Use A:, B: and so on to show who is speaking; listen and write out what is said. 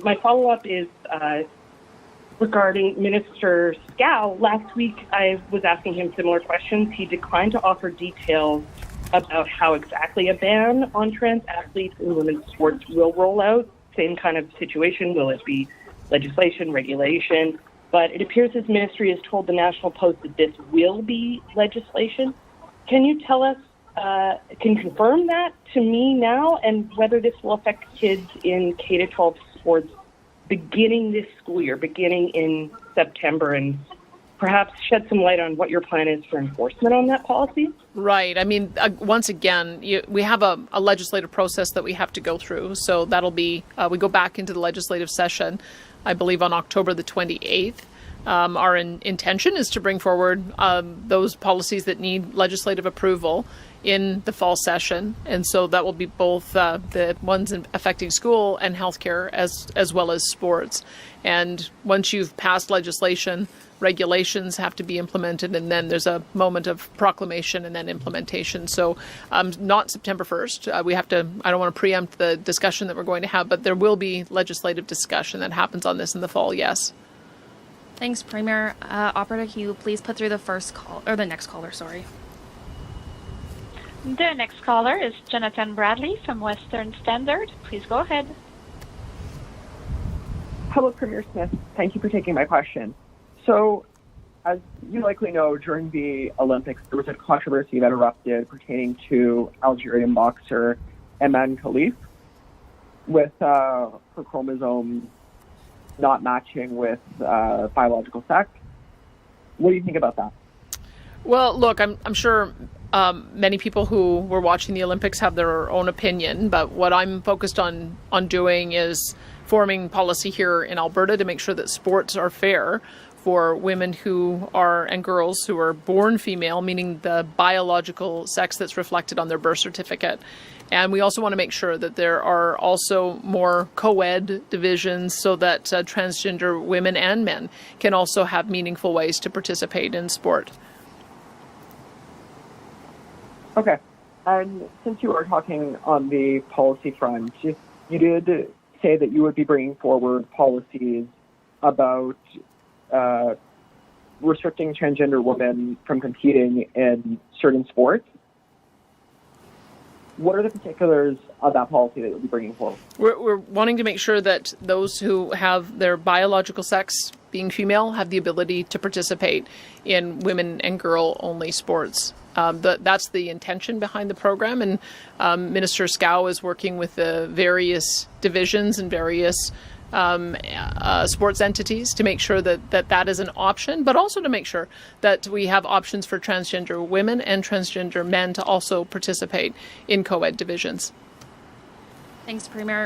A: My follow-up is regarding Minister Scow. Last week, I was asking him similar questions. He declined to offer details about how exactly a ban on trans athletes in women's sports will roll out. Same kind of situation. Will it be legislation, regulation? But it appears his ministry has told the National Post that this will be legislation. Can you tell us, can you confirm that to me now, and whether this will affect kids in K-12 sports beginning this school year, beginning in September, and perhaps shed some light on what your plan is for enforcement on that policy?
B: Right. I mean, once again, we have a legislative process that we have to go through. So that'll be, we go back into the legislative session, I believe, on October the 28th. Our intention is to bring forward those policies that need legislative approval in the fall session. And so that will be both the ones affecting school and healthcare as well as sports. And once you've passed legislation, regulations have to be implemented, and then there's a moment of proclamation and then implementation. So not September 1st. We have to, I don't want to preempt the discussion that we're going to have, but there will be legislative discussion that happens on this in the fall, yes.
C: Thanks, Premier. Operator, can you please put through the first call, or the next caller, sorry.
D: The next caller is Jonathan Bradley from Western Standard. Please go ahead.
E: Hello, Premier Smith. Thank you for taking my question. So, as you likely know, during the Olympics, there was a controversy that erupted pertaining to Algerian boxer Eman Khalif with her chromosome not matching with biological sex. What do you think about that?
B: Well, look, I'm sure many people who were watching the Olympics have their own opinion, but what I'm focused on doing is forming policy here in Alberta to make sure that sports are fair for women who are, and girls who are born female, meaning the biological sex that's reflected on their birth certificate. And we also want to make sure that there are also more co-ed divisions so that transgender women and men can also have meaningful ways to participate in sport.
E: Okay. And since you are talking on the policy front, you did say that you would be bringing forward policies about restricting transgender women from competing in certain sports. What are the particulars of that policy that you'll be bringing forward?
B: We're wanting to make sure that those who have their biological sex being female have the ability to participate in women and girl-only sports. That's the intention behind the program, and Minister Scow is working with the various divisions and various sports entities to make sure that is an option, but also to make sure that we have options for transgender women and transgender men to also participate in co-ed divisions.
C: Thanks, Premier.